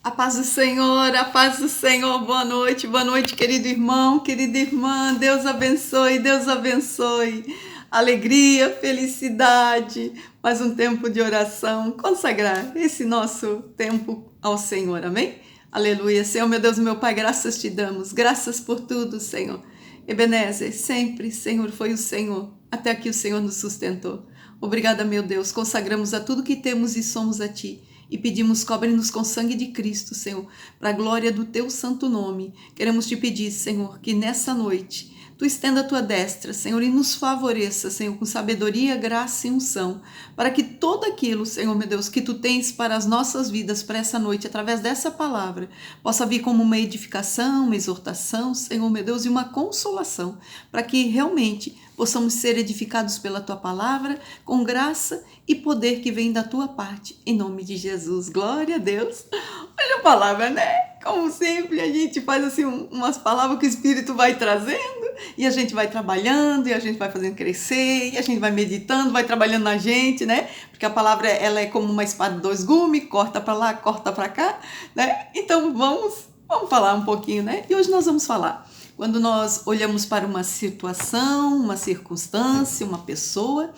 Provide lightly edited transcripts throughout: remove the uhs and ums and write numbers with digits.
A paz do Senhor, boa noite, querido irmão, querida irmã, Deus abençoe, Deus abençoe. Alegria, felicidade, mais um tempo de oração, consagrar esse nosso tempo ao Senhor, amém? Aleluia, Senhor, meu Deus, meu Pai, graças te damos, graças por tudo, Senhor. Ebenezer, sempre, Senhor, foi o Senhor, até aqui o Senhor nos sustentou. Obrigada, meu Deus, consagramos a tudo que temos e somos a Ti. E pedimos, cobre-nos com sangue de Cristo, Senhor, para a glória do Teu santo nome. Queremos te pedir, Senhor, que nessa noite Tu estenda a Tua destra, Senhor, e nos favoreça, Senhor, com sabedoria, graça e unção, para que todo aquilo, Senhor, meu Deus, que Tu tens para as nossas vidas, para essa noite, através dessa palavra, possa vir como uma edificação, uma exortação, Senhor, meu Deus, e uma consolação, para que realmente possamos ser edificados pela Tua palavra, com graça e poder que vem da Tua parte, em nome de Jesus. Glória a Deus. Olha a palavra, né? Como sempre, a gente faz assim umas palavras que o Espírito vai trazendo e a gente vai trabalhando e a gente vai fazendo crescer e a gente vai meditando, vai trabalhando na gente, né? Porque a palavra, ela é como uma espada de dois gumes, corta para lá, corta para cá, né? Então vamos falar um pouquinho, né? E hoje nós vamos falar quando nós olhamos para uma situação, uma circunstância, uma pessoa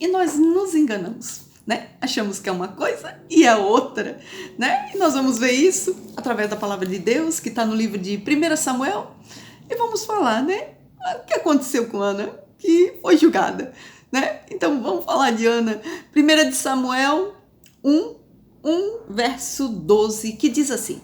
e nós nos enganamos, né? Achamos que é uma coisa e é outra, né? E nós vamos ver isso através da palavra de Deus, que está no livro de 1 Samuel, e vamos falar, né? O que aconteceu com Ana, que foi julgada, né? Então vamos falar de Ana. 1 de Samuel 1, verso 12, que diz assim: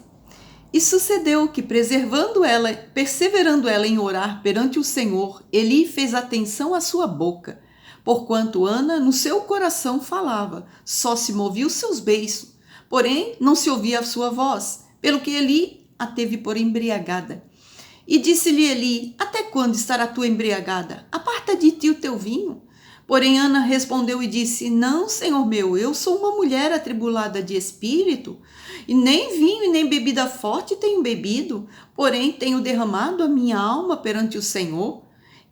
E sucedeu que, perseverando ela em orar perante o Senhor, Eli fez atenção à sua boca, porquanto Ana no seu coração falava, só se movia os seus beiços, porém não se ouvia a sua voz, pelo que Eli a teve por embriagada. E disse-lhe Eli: Até quando estará tu embriagada? Aparta de ti o teu vinho. Porém Ana respondeu e disse: Não, Senhor meu, eu sou uma mulher atribulada de espírito, e nem vinho e nem bebida forte tenho bebido, porém tenho derramado a minha alma perante o Senhor.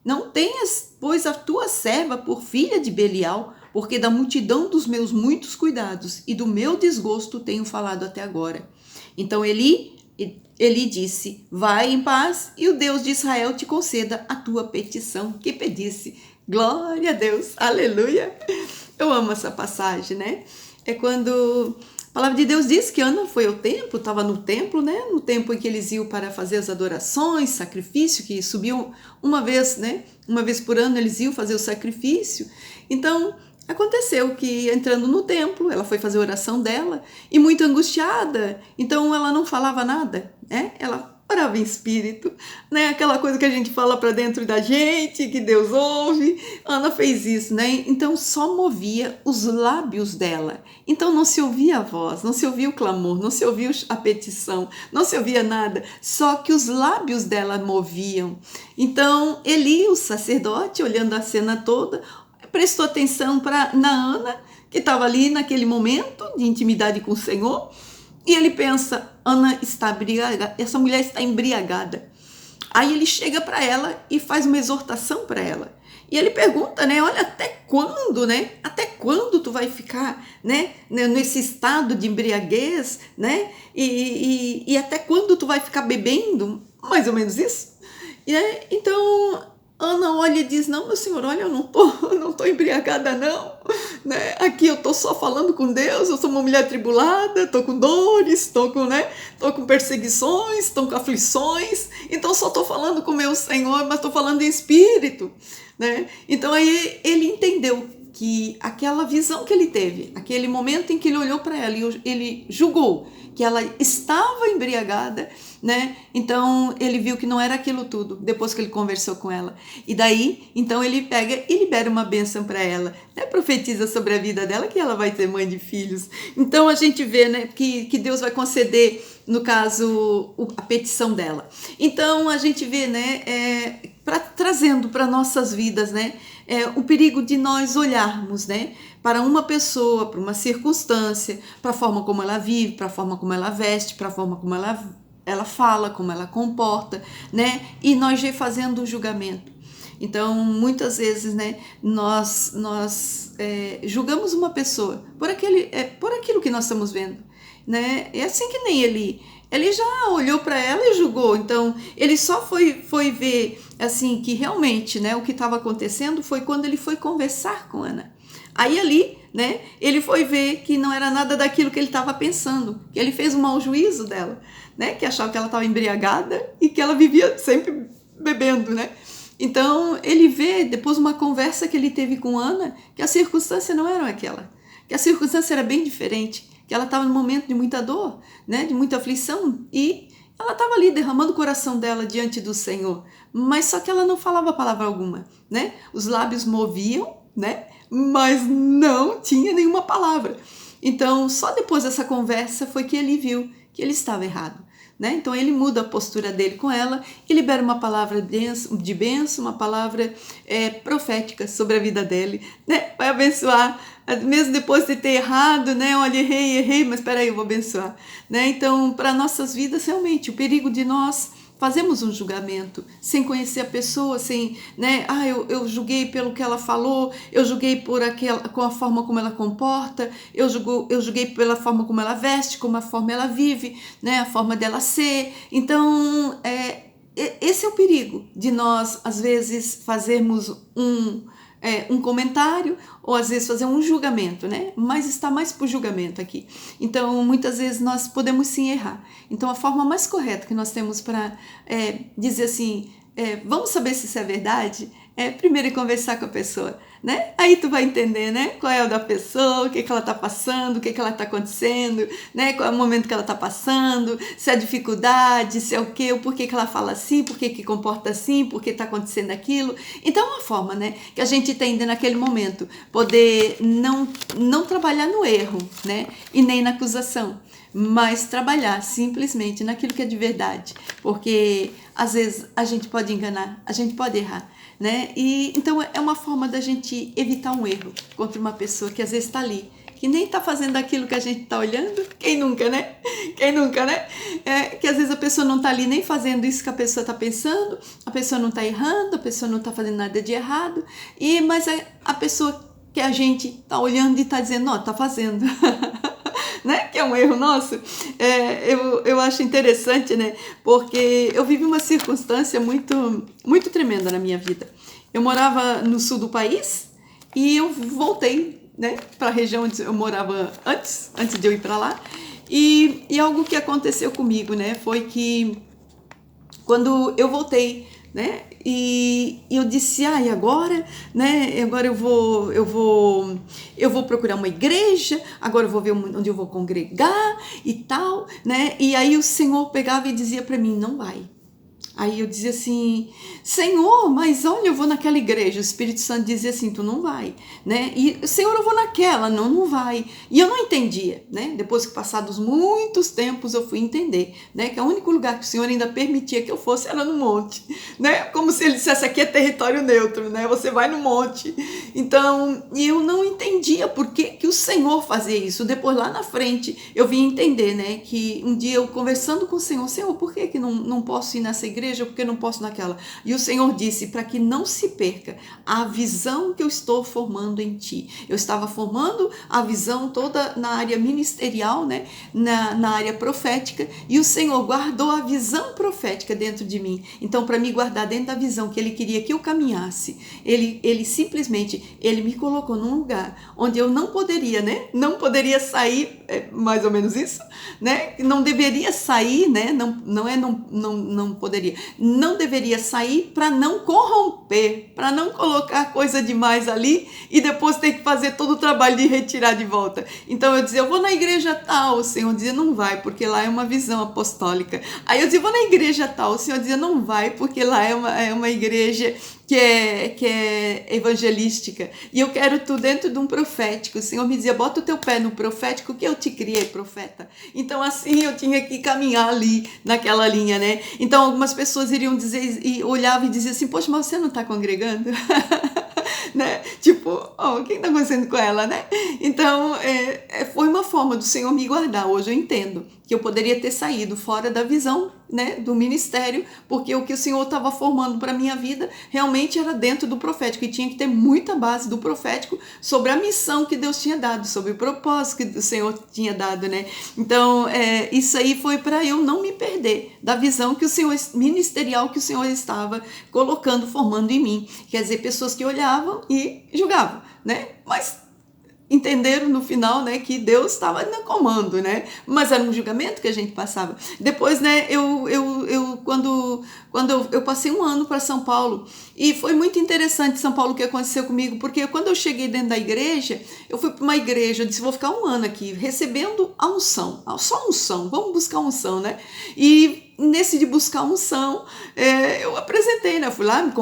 Não tenhas, pois, a tua serva por filha de Belial, porque da multidão dos meus muitos cuidados e do meu desgosto tenho falado até agora. Então Eli disse: Vai em paz, e o Deus de Israel te conceda a tua petição que pedisse. Glória a Deus, aleluia. Eu amo essa passagem, né? É quando a palavra de Deus diz que Ana foi ao templo, estava no templo, né? No tempo em que eles iam para fazer as adorações, sacrifício, que subiam uma vez, né? Uma vez por ano eles iam fazer o sacrifício. Então, aconteceu que, entrando no templo, ela foi fazer a oração dela e muito angustiada, então ela não falava nada, né? Ela orava em espírito, né? Aquela coisa que a gente fala para dentro da gente, que Deus ouve. Ana fez isso, né? Então só movia os lábios dela. Então não se ouvia a voz, não se ouvia o clamor, não se ouvia a petição, não se ouvia nada, só que os lábios dela moviam. Então Eli, o sacerdote, olhando a cena toda, prestou atenção na Ana, que estava ali naquele momento de intimidade com o Senhor, e ele pensa: Ana está embriagada, essa mulher está embriagada. Aí ele chega para ela e faz uma exortação para ela. E ele pergunta, né? Olha, até quando, né? Até quando tu vai ficar, né? Nesse estado de embriaguez, né? E até quando tu vai ficar bebendo? Mais ou menos isso. Então Ana olha e diz: Não, meu senhor, olha, eu não tô embriagada, não. Né? Aqui eu tô só falando com Deus, eu sou uma mulher tribulada, tô com dores, tô com perseguições, tô com aflições, então só tô falando com o meu Senhor, mas tô falando em espírito. Né? Então aí ele entendeu que aquela visão que ele teve, aquele momento em que ele olhou para ela e ele julgou que ela estava embriagada, né? Então ele viu que não era aquilo tudo, depois que ele conversou com ela. E daí, então ele pega e libera uma bênção para ela, né? Profetiza sobre a vida dela que ela vai ter mãe de filhos. Então a gente vê, né, que Deus vai conceder, no caso, a petição dela. Então a gente vê, né, trazendo para nossas vidas, né, o perigo de nós olharmos, né, para uma pessoa, para uma circunstância, para a forma como ela vive, para a forma como ela veste, para a forma como ela fala, como ela comporta, né, e nós já fazendo o julgamento. Então, muitas vezes, né, nós julgamos uma pessoa por aquilo que nós estamos vendo. né? É assim que nem Eli. Ele já olhou para ela e julgou. Então, ele só foi ver assim que realmente, né, o que estava acontecendo foi quando ele foi conversar com Ana. Aí ali, né, ele foi ver que não era nada daquilo que ele estava pensando, que ele fez um mau juízo dela, né, que achava que ela estava embriagada e que ela vivia sempre bebendo, né? Então, ele vê, depois de uma conversa que ele teve com Ana, que a circunstância não era aquela, que a circunstância era bem diferente, que ela estava num momento de muita dor, né, de muita aflição, e ela estava ali derramando o coração dela diante do Senhor, mas só que ela não falava palavra alguma, né? Os lábios moviam, né? Mas não tinha nenhuma palavra. Então, só depois dessa conversa foi que ele viu que ele estava errado, né? Então, ele muda a postura dele com ela e libera uma palavra de bênção, uma palavra profética sobre a vida dele, né? Vai abençoar, mesmo depois de ter errado, né? Olha, errei, mas espera aí, eu vou abençoar, né? Então, para nossas vidas, realmente, o perigo de nós fazemos um julgamento sem conhecer a pessoa, sem, né? Eu julguei pelo que ela falou, eu julguei com a forma como ela comporta, eu julguei pela forma como ela veste, como a forma ela vive, né? A forma dela ser. Então, esse é o perigo de nós, às vezes, fazermos um comentário ou às vezes fazer um julgamento, né? Mas está mais por julgamento aqui. Então, muitas vezes nós podemos sim errar. Então, a forma mais correta que nós temos para dizer assim, vamos saber se isso é verdade, primeiro conversar com a pessoa, né? Aí tu vai entender, né? Qual é o da pessoa, o que ela tá passando, o que ela tá acontecendo, né? Qual é o momento que ela tá passando, se é dificuldade, se é o quê, o porquê que ela fala assim, porquê que comporta assim, porquê tá acontecendo aquilo. Então, é uma forma, né? Que a gente entende naquele momento, poder não trabalhar no erro, né? E nem na acusação, mas trabalhar simplesmente naquilo que é de verdade, porque às vezes a gente pode enganar, a gente pode errar, né? E então é uma forma da gente evitar um erro contra uma pessoa que às vezes está ali, que nem está fazendo aquilo que a gente está olhando. Quem nunca, né? Quem nunca, né? Que às vezes a pessoa não está ali nem fazendo isso que a pessoa está pensando, a pessoa não está errando, a pessoa não está fazendo nada de errado, mas a pessoa que a gente está olhando e está dizendo, ó, está fazendo. Né? Que é um erro nosso. Eu acho interessante, né? Porque eu vivi uma circunstância muito, muito tremenda na minha vida. Eu morava no sul do país e eu voltei, né, para a região onde eu morava antes de eu ir para lá. E algo que aconteceu comigo, né, foi que quando eu voltei, né, e eu disse, e agora, né? Agora eu vou procurar uma igreja, agora eu vou ver onde eu vou congregar e tal, né? E aí o Senhor pegava e dizia para mim, não vai. Aí eu dizia assim, Senhor, mas olha, eu vou naquela igreja. O Espírito Santo dizia assim, tu não vai, né? E Senhor, eu vou naquela, não vai. E eu não entendia, né? Depois que passados muitos tempos eu fui entender, né? Que o único lugar que o Senhor ainda permitia que eu fosse era no monte, né? Como se ele dissesse, aqui é território neutro, né? Você vai no monte. Então, eu não entendia por que o Senhor fazia isso. Depois lá na frente eu vim entender, né? Que um dia eu conversando com o Senhor, por que não posso ir nessa igreja? Porque não posso naquela. E o Senhor disse, para que não se perca a visão que eu estou formando em ti. Eu estava formando a visão toda na área ministerial, né? Na área profética, e o Senhor guardou a visão profética dentro de mim. Então, para me guardar dentro da visão que Ele queria que eu caminhasse, Ele simplesmente, Ele me colocou num lugar onde eu não poderia, né? Não poderia sair, mais ou menos isso, né? Não deveria sair, né? Não poderia. Não deveria sair para não corromper, para não colocar coisa demais ali e depois ter que fazer todo o trabalho de retirar de volta. Então eu dizia, eu vou na igreja tal, o Senhor dizia, não vai, porque lá é uma visão apostólica. Aí eu dizia, vou na igreja tal, o Senhor dizia, não vai, porque lá é uma igreja que é evangelística, e eu quero tu dentro de um profético. O Senhor me dizia, bota o teu pé no profético que eu te criei profeta. Então assim eu tinha que caminhar ali naquela linha, né? Então algumas pessoas iriam dizer, e olhavam e diziam assim, poxa, mas você não está congregando? Né? Tipo, o que está acontecendo com ela, né? Então foi uma forma do Senhor me guardar. Hoje eu entendo que eu poderia ter saído fora da visão, né, do ministério, porque o que o Senhor estava formando para a minha vida realmente era dentro do profético, e tinha que ter muita base do profético sobre a missão que Deus tinha dado, sobre o propósito que o Senhor tinha dado, né? Então, isso aí foi para eu não me perder da visão que o Senhor, ministerial que o Senhor estava colocando, formando em mim. Quer dizer, pessoas que olhavam e julgavam, né? Mas entenderam no final, né, que Deus estava no comando, né, mas era um julgamento que a gente passava. Depois, né, quando eu passei um ano para São Paulo, e foi muito interessante São Paulo o que aconteceu comigo, porque quando eu cheguei dentro da igreja, eu fui para uma igreja, eu disse, vou ficar um ano aqui, recebendo a unção, só unção, vamos buscar unção, né, e nesse de buscar unção, eu apresentei, né? Eu fui lá,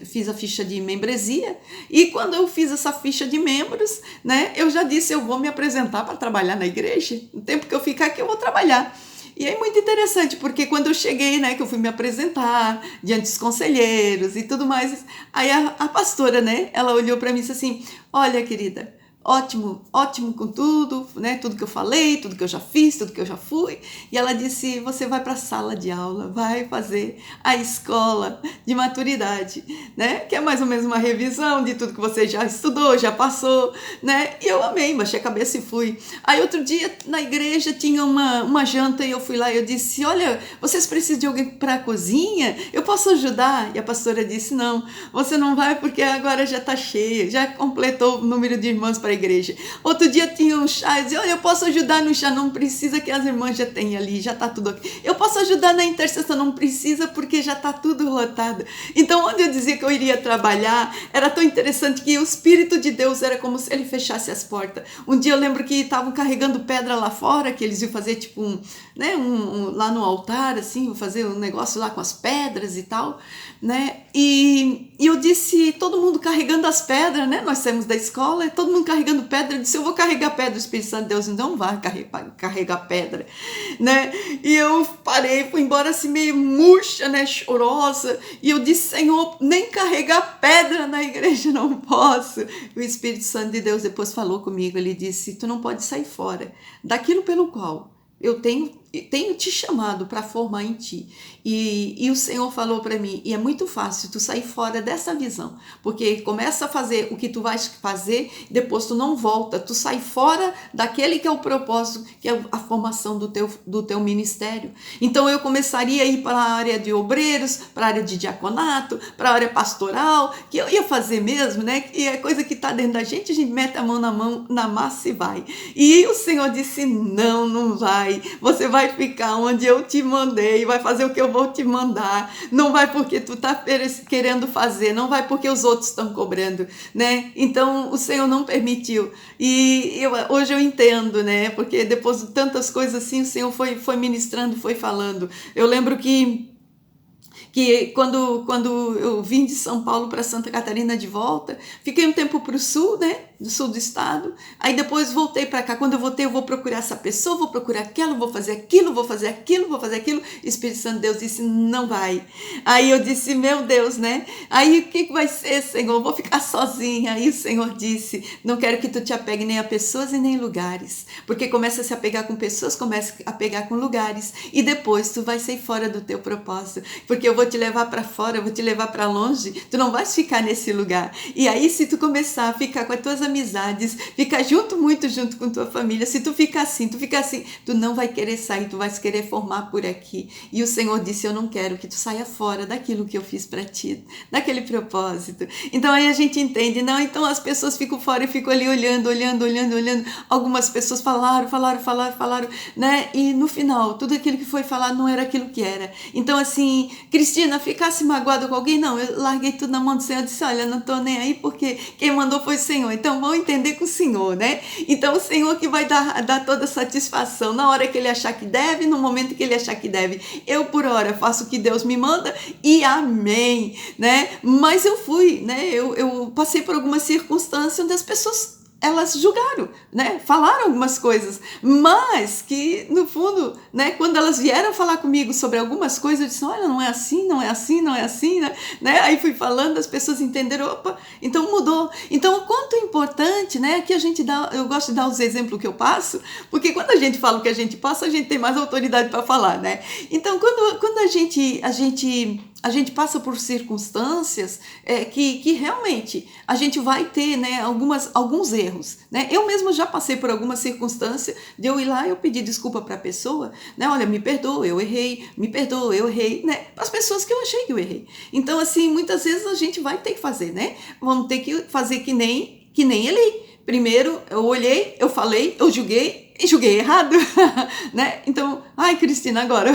fiz a ficha de membresia, e quando eu fiz essa ficha de membros, né? Eu já disse, eu vou me apresentar para trabalhar na igreja, no tempo que eu ficar aqui eu vou trabalhar. E é muito interessante, porque quando eu cheguei, né, que eu fui me apresentar diante dos conselheiros e tudo mais, aí a pastora, né, ela olhou para mim e disse assim, olha, querida, ótimo, ótimo com tudo, né? Tudo que eu falei, tudo que eu já fiz, tudo que eu já fui. E ela disse, você vai para a sala de aula, vai fazer a escola de maturidade, né? Que é mais ou menos uma revisão de tudo que você já estudou, já passou, né? E eu amei, baixei a cabeça e fui. Aí outro dia na igreja tinha uma janta e eu fui lá e eu disse, olha, vocês precisam de alguém para a cozinha? Eu posso ajudar? E a pastora disse, não, você não vai porque agora já está cheia, já completou o número de irmãs para igreja. Outro dia tinha um chá, eu dizia, olha, eu posso ajudar no chá, não precisa que as irmãs já tenham ali, já está tudo aqui. Eu posso ajudar na intercessão, não precisa porque já está tudo lotado. Então, onde eu dizia que eu iria trabalhar, era tão interessante que o Espírito de Deus era como se ele fechasse as portas. Um dia eu lembro que estavam carregando pedra lá fora, que eles iam fazer tipo lá no altar, assim, fazer um negócio lá com as pedras e tal, né? E eu disse, todo mundo carregando as pedras, né? Nós saímos da escola, todo mundo carregando pedra. Eu disse, eu vou carregar pedra. O Espírito Santo de Deus não vai carregar pedra, né? E eu parei, fui embora assim meio murcha, né? Chorosa. E eu disse, Senhor, nem carregar pedra na igreja não posso. E o Espírito Santo de Deus depois falou comigo, ele disse, tu não pode sair fora daquilo pelo qual eu tenho te chamado para formar em ti. E o Senhor falou para mim, e é muito fácil tu sair fora dessa visão, porque começa a fazer o que tu vais fazer, depois tu não volta, tu sai fora daquele que é o propósito, que é a formação do teu ministério. Então eu começaria a ir para a área de obreiros, para a área de diaconato, para a área pastoral, que eu ia fazer mesmo, né? E é coisa que está dentro da gente, a gente mete a mão na massa e vai. E o Senhor disse, não vai, você vai ficar onde eu te mandei, vai fazer o que eu vou te mandar, não vai porque tu tá querendo fazer, não vai porque os outros estão cobrando, né? Então o Senhor não permitiu, e hoje eu entendo, né? Porque depois de tantas coisas assim, o Senhor foi ministrando, foi falando. Eu lembro que quando eu vim de São Paulo para Santa Catarina de volta, fiquei um tempo para o sul, né? Do sul do estado, aí depois voltei para cá. Quando eu voltei, eu vou procurar essa pessoa, vou procurar aquela, vou fazer aquilo, vou fazer aquilo, vou fazer aquilo. O Espírito Santo de Deus disse, não vai. Aí eu disse, meu Deus, né? Aí o que vai ser, Senhor? Eu vou ficar sozinha. Aí o Senhor disse, não quero que tu te apegue nem a pessoas e nem lugares, porque começa a se apegar com pessoas, começa a pegar com lugares, e depois tu vai sair fora do teu propósito, porque eu vou te levar para fora, eu vou te levar para longe, tu não vais ficar nesse lugar. E aí se tu começar a ficar com as tuas amizades, ficar muito junto com tua família, se tu ficar assim, tu não vai querer sair, tu vais querer formar por aqui. E o Senhor disse, eu não quero que tu saia fora daquilo que eu fiz para ti, daquele propósito. Então aí a gente entende, não, então as pessoas ficam fora e ficam ali olhando. Algumas pessoas falaram, né? E no final, tudo aquilo que foi falado não era aquilo que era. Então assim, Cristina, ficasse magoada com alguém? Não, eu larguei tudo na mão do Senhor, eu disse, olha, não tô nem aí porque quem mandou foi o Senhor. Então vão entender com o Senhor, né? Então o Senhor que vai dar toda a satisfação na hora que Ele achar que deve, no momento que Ele achar que deve. Eu por hora faço o que Deus me manda e amém, né? Mas eu fui, né? Eu passei por algumas circunstâncias onde as pessoas elas julgaram, né? Falaram algumas coisas, mas que no fundo, né? Quando elas vieram falar comigo sobre algumas coisas, eu disse: olha, não é assim, não é assim, não é assim, né? Aí fui falando, as pessoas entenderam, opa, então mudou. Então o quanto é importante, né? Que a gente dá, eu gosto de dar os exemplos que eu passo, porque quando a gente fala o que a gente passa, a gente tem mais autoridade para falar, né? Então quando a gente passa por circunstâncias que realmente a gente vai ter, né, alguns erros, né? Eu mesmo já passei por alguma circunstância de eu ir lá e eu pedir desculpa para a pessoa, né? Olha, me perdoa, eu errei, me perdoa, eu errei, né? As pessoas que eu achei que eu errei. Então, assim, muitas vezes a gente vai ter que fazer, né? Vamos ter que fazer que nem ele. Primeiro, eu olhei, eu falei, eu julguei, e julguei errado, né? Então, ai, Cristina, agora,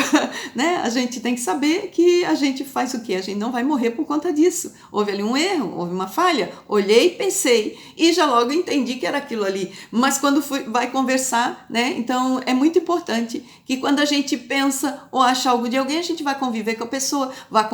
né? A gente tem que saber que a gente faz o quê? A gente não vai morrer por conta disso. Houve ali um erro, houve uma falha. Olhei, pensei e já logo entendi que era aquilo ali. Mas quando vai conversar, né? Então, é muito importante que quando a gente pensa ou acha algo de alguém, a gente vai conviver com a pessoa, vai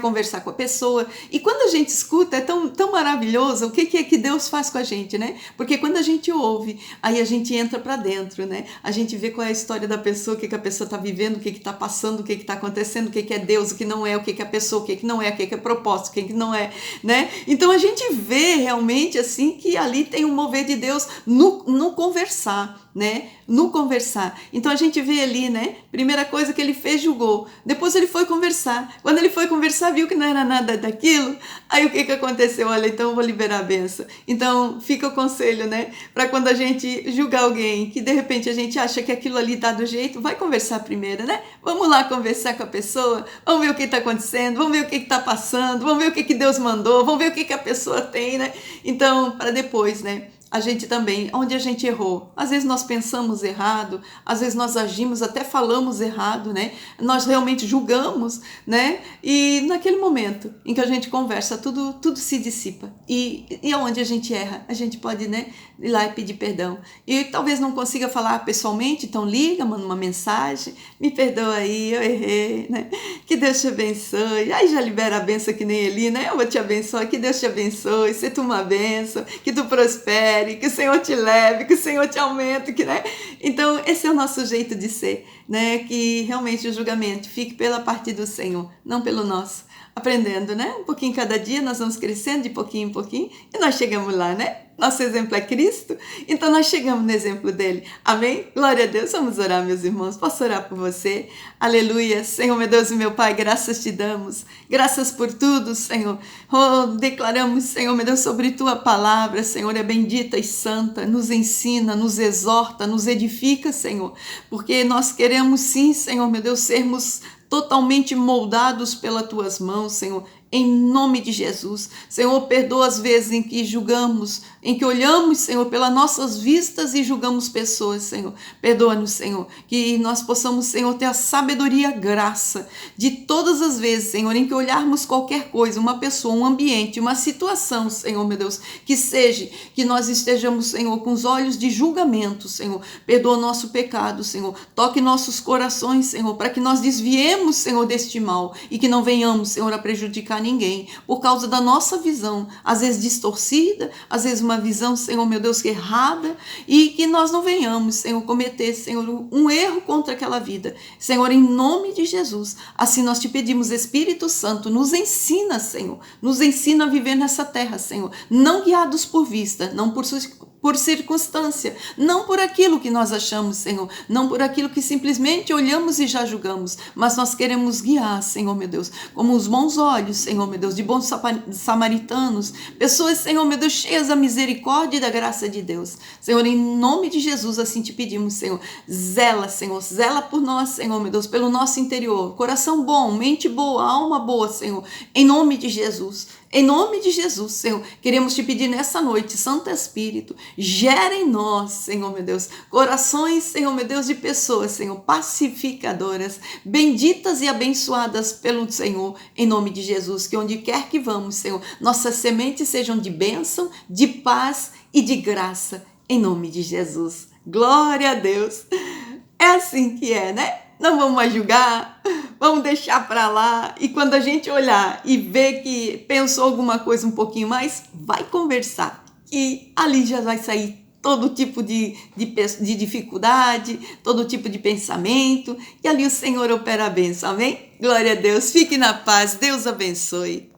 conversar com a pessoa. E quando a gente escuta, é tão maravilhoso o que é que Deus faz com a gente, né? Porque quando a gente ouve, aí a gente entra para dentro, né? A gente vê qual é a história da pessoa, o que a pessoa está vivendo, o que está passando, o que está acontecendo, o que é Deus, o que não é, o que é a pessoa, o que não é, o que é propósito, o que não é, né? Então a gente vê realmente assim que ali tem um mover de Deus no conversar, né? No conversar. Então a gente vê ali, né? Primeira coisa que ele fez, julgou. Depois ele foi conversar. Quando ele foi conversar, viu que não era nada daquilo. Aí o que aconteceu? Olha, então eu vou liberar a benção. Então fica o conselho, né? Para quando a gente julgar alguém, que de repente a gente acha que aquilo ali dá do jeito, vai conversar primeiro, né? Vamos lá conversar com a pessoa, vamos ver o que está acontecendo, vamos ver o que está passando, vamos ver o que Deus mandou, vamos ver o que a pessoa tem, né? Então, para depois, né? A gente também, onde a gente errou, às vezes nós pensamos errado, às vezes nós agimos, até falamos errado, né? Nós realmente julgamos, né? E naquele momento em que a gente conversa, tudo se dissipa. E aonde a gente erra, a gente pode, né, ir lá e pedir perdão. E talvez não consiga falar pessoalmente, então liga, manda uma mensagem, me perdoa aí, eu errei, né? Que Deus te abençoe. Aí já libera a benção que nem ele, né? Eu vou te abençoar, que Deus te abençoe, ser tu uma benção, que tu prospere, que o Senhor te leve, que o Senhor te aumente, que, né? Então, esse é o nosso jeito de ser, né? Que realmente o julgamento fique pela parte do Senhor, não pelo nosso. Aprendendo, né? Um pouquinho cada dia, nós vamos crescendo de pouquinho em pouquinho e nós chegamos lá, né? Nosso exemplo é Cristo, então nós chegamos no exemplo dele. Amém? Glória a Deus. Vamos orar, meus irmãos. Posso orar por você? Aleluia. Senhor, meu Deus e meu Pai, graças te damos. Graças por tudo, Senhor. Oh, declaramos, Senhor, meu Deus, sobre tua palavra, Senhor, é bendita e santa. Nos ensina, nos exorta, nos edifica, Senhor. Porque nós queremos sim, Senhor, meu Deus, sermos totalmente moldados pelas tuas mãos, Senhor, em nome de Jesus. Senhor, perdoa as vezes em que julgamos, em que olhamos, Senhor, pelas nossas vistas e julgamos pessoas, Senhor. Perdoa-nos, Senhor, que nós possamos, Senhor, ter a sabedoria e a graça de todas as vezes, Senhor, em que olharmos qualquer coisa, uma pessoa, um ambiente, uma situação, Senhor, meu Deus, que seja, que nós estejamos, Senhor, com os olhos de julgamento, Senhor. Perdoa o nosso pecado, Senhor. Toque nossos corações, Senhor, para que nós desviemos, Senhor, deste mal e que não venhamos, Senhor, a prejudicar ninguém por causa da nossa visão, às vezes distorcida, às vezes uma visão, Senhor, meu Deus, errada, e que nós não venhamos, Senhor, cometer, Senhor, um erro contra aquela vida. Senhor, em nome de Jesus, assim nós te pedimos, Espírito Santo, nos ensina, Senhor, nos ensina a viver nessa terra, Senhor, não guiados por vista, não por circunstância, não por aquilo que nós achamos, Senhor, não por aquilo que simplesmente olhamos e já julgamos, mas nós queremos guiar, Senhor, meu Deus, como os bons olhos, Senhor, meu Deus, de bons samaritanos, pessoas, Senhor, meu Deus, cheias da misericórdia e da graça de Deus. Senhor, em nome de Jesus, assim te pedimos, Senhor, zela, Senhor, zela por nós, Senhor, meu Deus, pelo nosso interior, coração bom, mente boa, alma boa, Senhor, em nome de Jesus. Em nome de Jesus, Senhor, queremos te pedir nessa noite, Santo Espírito, gera em nós, Senhor, meu Deus, corações, Senhor, meu Deus, de pessoas, Senhor, pacificadoras, benditas e abençoadas pelo Senhor, em nome de Jesus, que onde quer que vamos, Senhor, nossas sementes sejam de bênção, de paz e de graça, em nome de Jesus. Glória a Deus. É assim que é, né? Não vamos mais julgar, vamos deixar para lá. E quando a gente olhar e ver que pensou alguma coisa um pouquinho mais, vai conversar. que ali já vai sair todo tipo de dificuldade, todo tipo de pensamento, e ali o Senhor opera a bênção, amém? Glória a Deus, fique na paz, Deus abençoe.